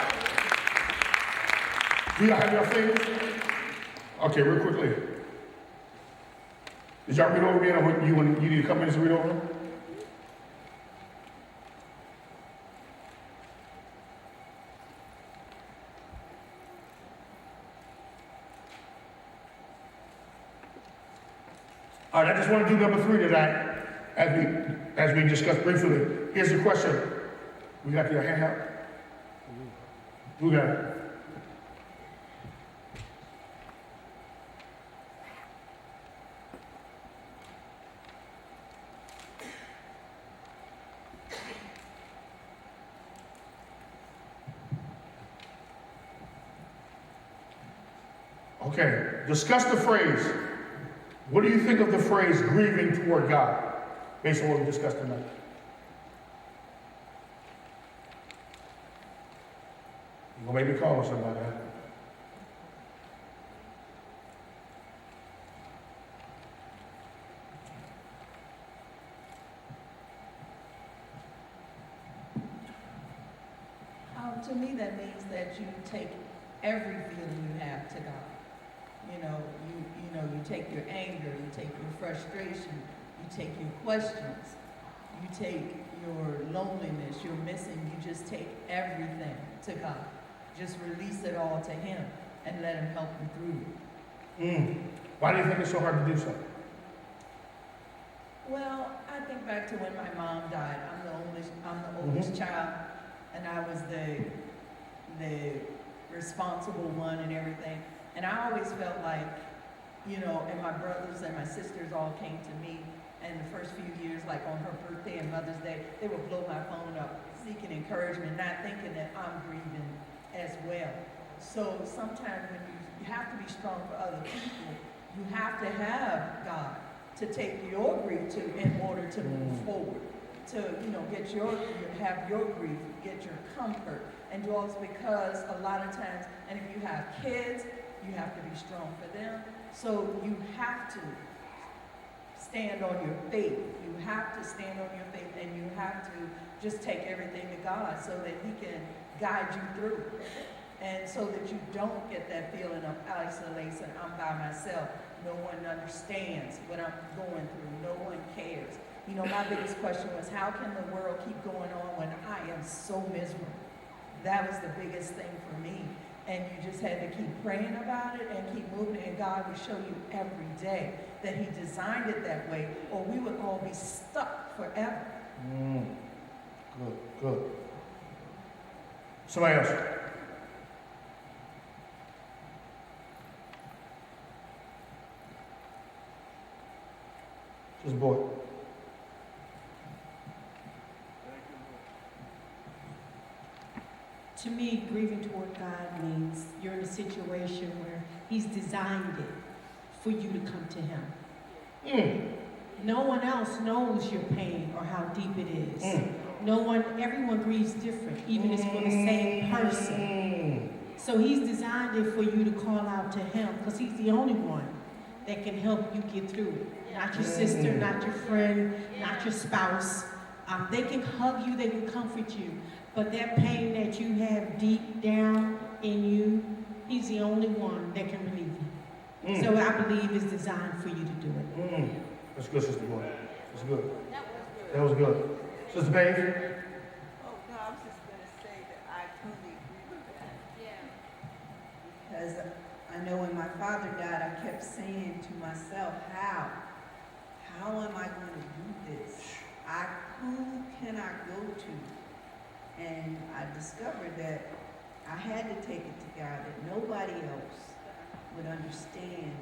[SPEAKER 1] Do y'all have your things? Okay, real quickly. Did y'all read over again, or you need a couple minutes to read over them? All right, I just want to do number 3 tonight, as we discussed briefly. Here's the question. We got your hand out? Who got it? Okay, discuss the phrase. What do you think of the phrase grieving toward God, based on what we discussed tonight? You're going to make me call somebody, huh?
[SPEAKER 2] To me, that means that you take every feeling you have to God. You take your anger, you take your frustration, you take your questions, you take your loneliness, your missing, you just take everything to God. Just release it all to Him and let Him help you through it.
[SPEAKER 1] Why do you think it's so hard to do so?
[SPEAKER 2] Well, I think back to when my mom died. I'm the oldest child, and I was the responsible one and everything. And I always felt like, and my brothers and my sisters all came to me, and the first few years, like on her birthday and Mother's Day, they would blow my phone up, seeking encouragement, not thinking that I'm grieving as well. So sometimes when you have to be strong for other people, you have to have God to take your grief to in order to move forward, to have your grief, get your comfort, and do all this, because a lot of times, and if you have kids, you have to be strong for them. So you have to stand on your faith. You have to stand on your faith, and you have to just take everything to God so that He can guide you through. And so that you don't get that feeling of isolation. I'm by myself. No one understands what I'm going through. No one cares. My biggest question was, how can the world keep going on when I am so miserable? That was the biggest thing for me. And you just had to keep praying about it and keep moving, and God would show you every day that He designed it that way, or we would all be stuck forever.
[SPEAKER 1] Good. Somebody else. Just boy.
[SPEAKER 3] To me, grieving toward God means you're in a situation where He's designed it for you to come to Him. No one else knows your pain or how deep it is. Everyone grieves different, even if it's for the same person. So He's designed it for you to call out to Him, because He's the only one that can help you get through it. Not your sister, not your friend, not your spouse. They can hug you, they can comfort you. But that pain that you have deep down in you, He's the only one that can relieve it. So I believe it's designed for you to do it.
[SPEAKER 1] That's good, Sister Boy. That's good. That was good. Sister Babe?
[SPEAKER 4] Oh, no, I was just going to say that I totally agree with that. Yeah. Because I know when my father died, I kept saying to myself, how am I going to do this? Who can I go to? And I discovered that I had to take it to God that nobody else would understand,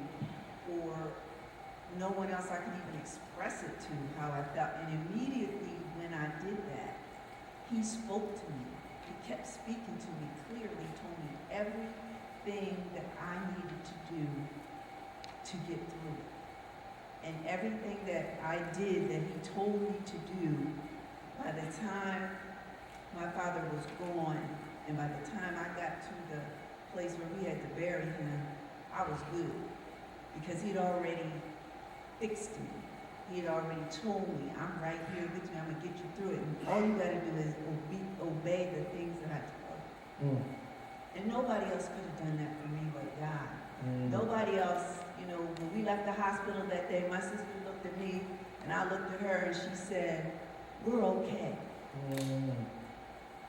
[SPEAKER 4] or no one else I could even express it to how I felt. And immediately when I did that, he spoke to me. He kept speaking to me clearly, told me everything that I needed to do to get through it. And everything that I did that he told me to do, by the time my father was gone, and by the time I got to the place where we had to bury him, I was good. Because he'd already fixed me. He had already told me, I'm right here with you, I'm gonna get you through it. And all you gotta do is obey the things that I tell you. And nobody else could have done that for me but God. Nobody else, you know, when we left the hospital that day, my sister looked at me and I looked at her and she said, we're okay.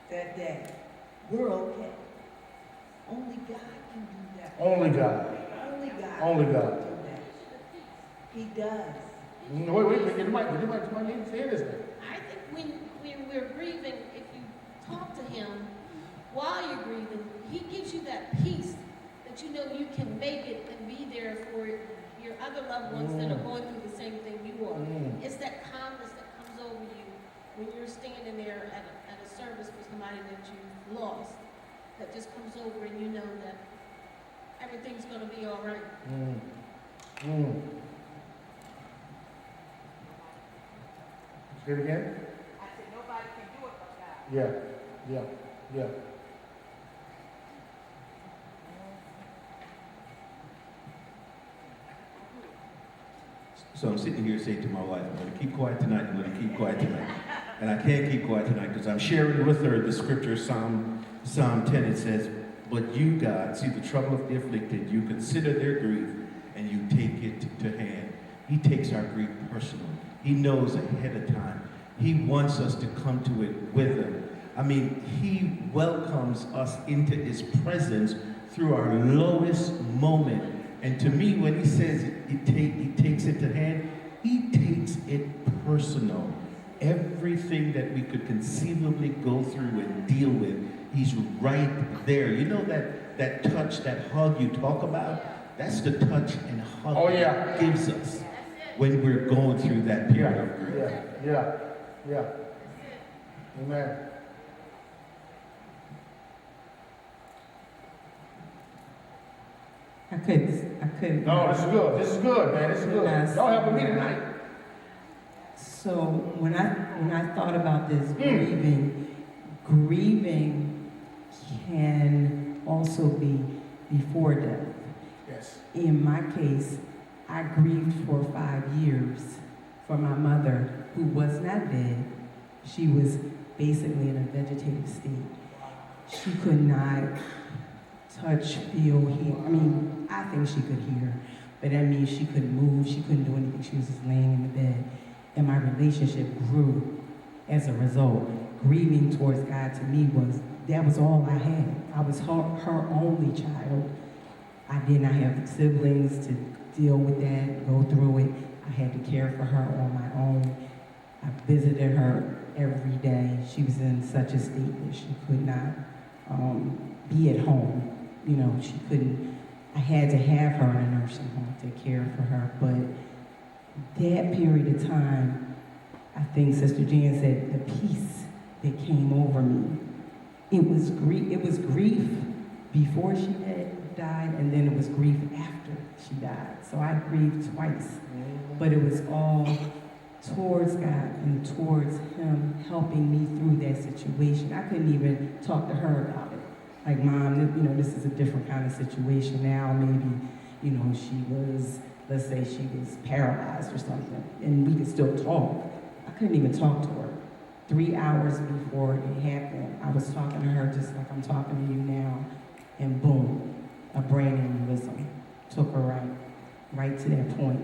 [SPEAKER 4] That day, we're okay. Only God can do that.
[SPEAKER 1] Only God.
[SPEAKER 4] Only God.
[SPEAKER 1] Only God.
[SPEAKER 4] Can do that. He does.
[SPEAKER 1] Wait, get the mic. Say this thing.
[SPEAKER 3] I think when we're grieving, if you talk to him while you're grieving, he gives you that peace that you know you can make it and be there for your other loved ones that are going through the same thing you are. It's that calmness that comes over you when you're standing there at a service for somebody that you've lost, that just comes over and you know that everything's going to be all right.
[SPEAKER 1] Say it again?
[SPEAKER 4] I said, nobody can do it but God.
[SPEAKER 1] Yeah.
[SPEAKER 5] So I'm sitting here saying to my wife, I'm going to keep quiet tonight, And I can't keep quiet tonight because I'm sharing with her the scripture, Psalm 10. It says, but you, God, see the trouble of the afflicted, you consider their grief, and you take it to hand. He takes our grief personally. He knows ahead of time. He wants us to come to it with him. I mean, he welcomes us into his presence through our lowest moment. And to me, when he says he takes it to hand, he takes it personal. Everything that we could conceivably go through and deal with, he's right there. You know that touch, that hug you talk about? That's the touch and hug he gives us when we're going through that period of grief.
[SPEAKER 1] Yeah. Amen.
[SPEAKER 6] I couldn't.
[SPEAKER 1] No, this is good. This is good, man. This is good. Y'all helping me tonight.
[SPEAKER 6] So when I thought about this grieving can also be before death.
[SPEAKER 1] Yes.
[SPEAKER 6] In my case, I grieved for 5 years for my mother, who was not dead. She was basically in a vegetative state. She could not touch, feel, hear. I mean, I think she could hear, but that means she couldn't move, she couldn't do anything. She was just laying in the bed. And my relationship grew as a result. Grieving towards God to me was all I had. I was her only child. I did not have siblings to deal with that, go through it. I had to care for her on my own. I visited her every day. She was in such a state that she could not be at home. You know, she couldn't, I had to have her in a nursing home to care for her. But that period of time, I think Sister Jan said, the peace that came over me, it was grief before she died, and then it was grief after she died. So I grieved twice, but it was all towards God and towards him helping me through that situation. I couldn't even talk to her about it. Like, Mom, you know, this is a different kind of situation now. Maybe, you know, she was, let's say she was paralyzed or something, and we could still talk. I couldn't even talk to her. 3 hours before it happened, I was talking to her just like I'm talking to you now, and boom, a brain aneurysm took her right to that point.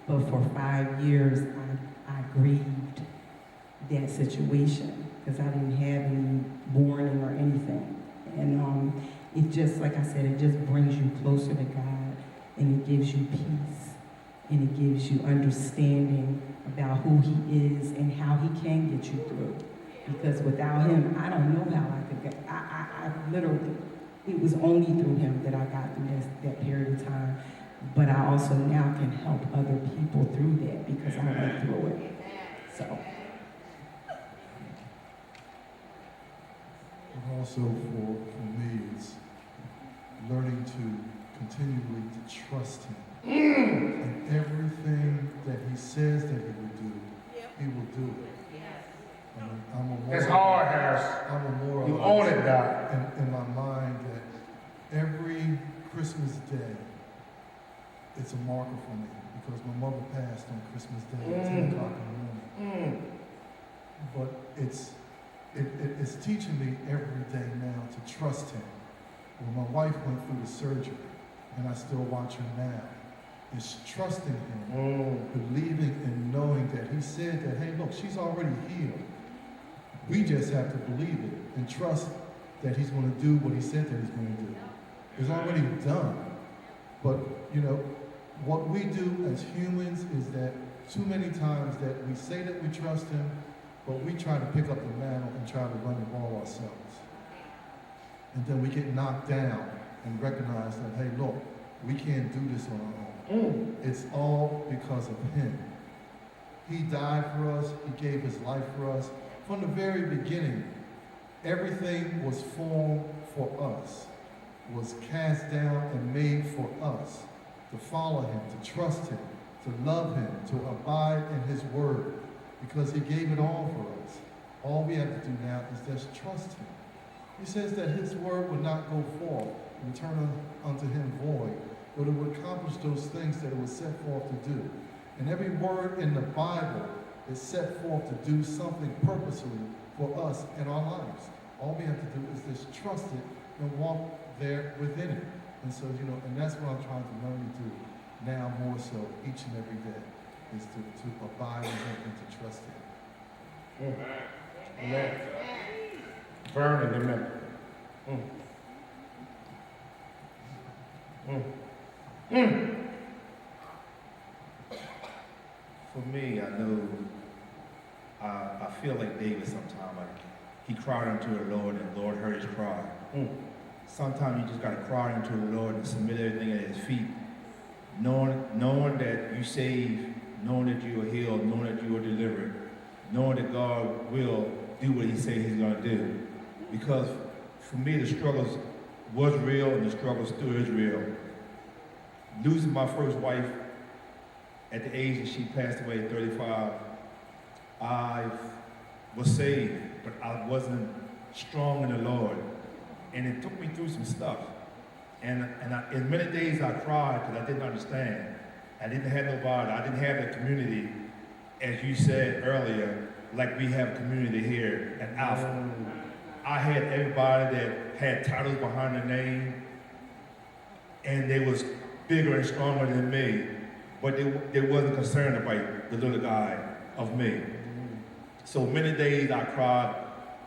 [SPEAKER 6] But for 5 years, I grieved that situation because I didn't have any mourning or anything. And it just, like I said, it just brings you closer to God, and it gives you peace, and it gives you understanding about who he is and how he can get you through. Because without him, I don't know how I could get, I literally, it was only through him that I got through that period of time. But I also now can help other people through that because I went through it. So.
[SPEAKER 7] And also for me, it's learning to continually to trust him. And everything that he says that he will do, he will do it. I mean, I'm a
[SPEAKER 1] It's
[SPEAKER 7] moral-
[SPEAKER 1] hard, Harris.
[SPEAKER 7] I'm a moral.
[SPEAKER 1] You own it, God.
[SPEAKER 7] In my mind that every Christmas day, it's a marker for me because my mother passed on Christmas Day at 10 o'clock in the morning. But it's teaching me every day now to trust him. When my wife went through the surgery, and I still watch her now, it's trusting him, believing and knowing that he said that, hey, look, she's already healed. We just have to believe it and trust that he's going to do what he said that he's going to do. It's already done. But, you know, what we do as humans is that too many times that we say that we trust him, but we try to pick up the mantle and try to run the ball ourselves. And then we get knocked down and recognize that, hey, look, we can't do this on our own. It's all because of him. He died for us. He gave his life for us. From the very beginning, everything was formed for us, was cast down and made for us, to follow him, to trust him, to love him, to abide in his word, because he gave it all for us. All we have to do now is just trust him. He says that his word would not go forth and return unto him void, but it would accomplish those things that it was set forth to do. And every word in the Bible is set forth to do something purposely for us in our lives. All we have to do is just trust it and walk there within it. And so, you know, and that's what I'm trying to learn to do now more so each and every day, is to abide in him and to trust him.
[SPEAKER 1] Amen. Burn in the middle.
[SPEAKER 5] For me, I know, I feel like David sometimes, like he cried unto the Lord and the Lord heard his cry. Sometimes you just got to cry unto the Lord and submit everything at his feet, knowing that you saved, knowing that you are healed, knowing that you are delivered, knowing that God will do what he said he's going to do. Because for me, the struggles was real and the struggle still is real. Losing my first wife at the age that she passed away at 35, I was saved, but I wasn't strong in the Lord. And it took me through some stuff. And in many days I cried because I didn't understand. I didn't have nobody. I didn't have the community, as you said earlier, like we have community here at Alpha. I had everybody that had titles behind their name, and they was bigger and stronger than me, but they wasn't concerned about the little guy of me. So many days I cried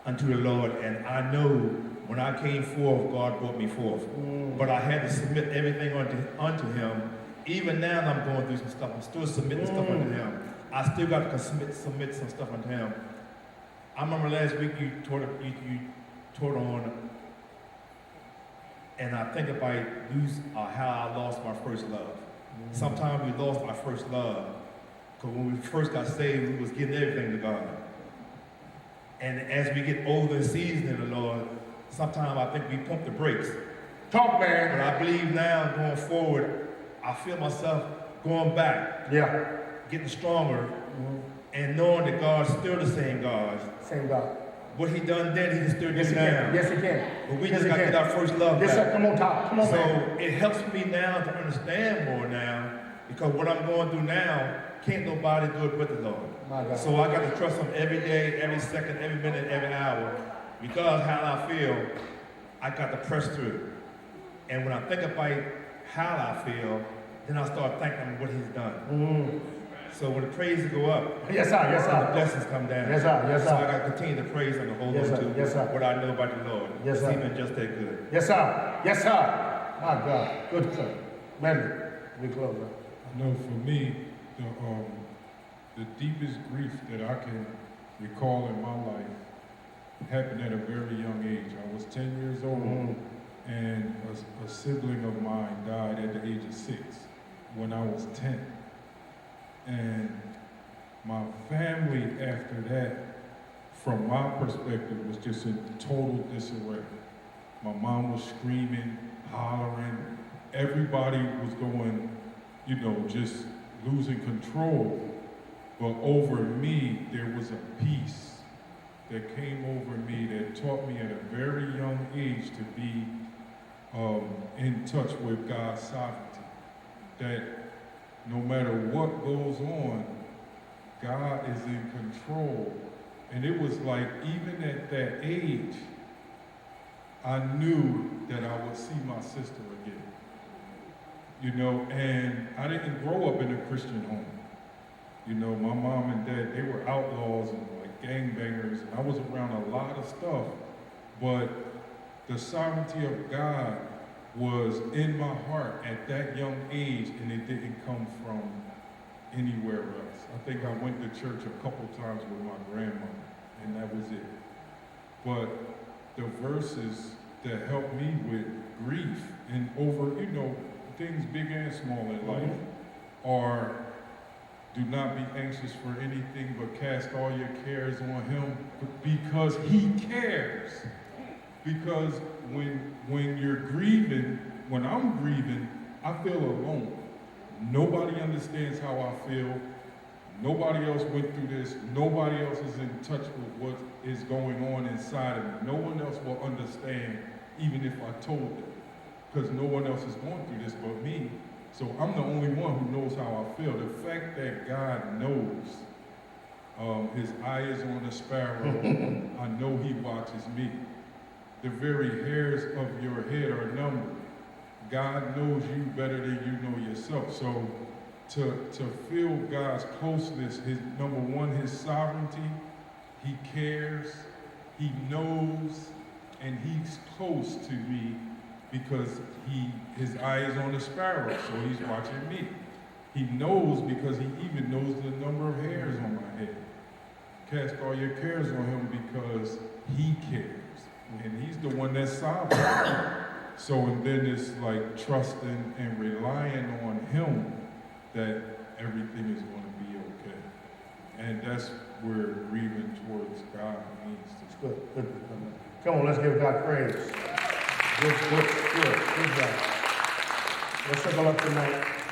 [SPEAKER 5] unto the Lord, and I know when I came forth, God brought me forth. But I had to submit everything unto him. Even now that I'm going through some stuff, I'm still submitting stuff unto him. I still got to submit some stuff unto him. I remember last week you taught on, and I think about how I lost my first love. Sometimes we lost our first love, because when we first got saved, we was giving everything to God. And as we get older and seasoned in the Lord, sometimes I think we pump the brakes.
[SPEAKER 1] Talk,
[SPEAKER 5] But
[SPEAKER 1] man.
[SPEAKER 5] I believe now, going forward, I feel myself going back,
[SPEAKER 1] Yeah.
[SPEAKER 5] getting stronger, and knowing that God's still the same God.
[SPEAKER 1] Same God.
[SPEAKER 5] What he done then, he can still do
[SPEAKER 1] Yes, he
[SPEAKER 5] now.
[SPEAKER 1] can. Yes, he can.
[SPEAKER 5] But we
[SPEAKER 1] Yes,
[SPEAKER 5] just
[SPEAKER 1] he
[SPEAKER 5] got to
[SPEAKER 1] can.
[SPEAKER 5] get our first love
[SPEAKER 1] Yes, sir.
[SPEAKER 5] back.
[SPEAKER 1] Come on, top. Come on, man.
[SPEAKER 5] So it helps me now to understand more now, because what I'm going through now, can't nobody do it but the Lord.
[SPEAKER 1] My God.
[SPEAKER 5] So I got to trust him every day, every second, every minute, every hour. Because how I feel, I got to press through. And when I think about how I feel, then I start thanking him what he's done. So when the praises go up,
[SPEAKER 1] Yes, sir. Yes,
[SPEAKER 5] the
[SPEAKER 1] sir.
[SPEAKER 5] blessings come down.
[SPEAKER 1] Yes, sir. Yes,
[SPEAKER 5] So I
[SPEAKER 1] sir.
[SPEAKER 5] got to continue to praise him and hold
[SPEAKER 1] Yes,
[SPEAKER 5] on
[SPEAKER 1] sir.
[SPEAKER 5] to
[SPEAKER 1] Yes, sir.
[SPEAKER 5] what I know about the Lord.
[SPEAKER 1] Yes, sir.
[SPEAKER 5] It's even just that good.
[SPEAKER 1] Yes, sir. Yes, sir. My God. Good, sir. Randy, we close up.
[SPEAKER 8] I know for me, the deepest grief that I can recall in my life happened at a very young age. I was 10 years old, and a sibling of mine died at the age of 6 when I was 10. And my family after that, from my perspective, was just in total disarray. My mom was screaming, hollering. Everybody was going, you know, just losing control. But over me, there was a peace that came over me that taught me at a very young age to be in touch with God's sovereignty. That no matter what goes on, God is in control. And it was like, even at that age, I knew that I would see my sister again. You know, and I didn't grow up in a Christian home. You know, my mom and dad, they were outlaws and like gangbangers, and I was around a lot of stuff. But the sovereignty of God was in my heart at that young age, and it didn't come from anywhere else. I think I went to church a couple times with my grandmother, and that was it. But the verses that helped me with grief and over, you know, things big and small in life are, do not be anxious for anything, but cast all your cares on him because he cares. Because when you're grieving, when I'm grieving, I feel alone. Nobody understands how I feel. Nobody else went through this. Nobody else is in touch with what is going on inside of me. No one else will understand, even if I told them. Because no one else is going through this but me. So I'm the only one who knows how I feel. The fact that God knows, his eye is on the sparrow, I know he watches me. The very hairs of your head are numbered. God knows you better than you know yourself. So to feel God's closeness, his number one, his sovereignty, he cares, he knows, and he's close to me because his eye is on the sparrow, so he's watching me. He knows because he even knows the number of hairs on my head. Cast all your cares on him because he cares. And he's the one that's sovereign. So, and then it's like trusting and relying on him that everything is going to be okay. And that's where grieving towards God means to.
[SPEAKER 1] Good, good. Come on, let's give God praise. Good job. Let's circle up tonight.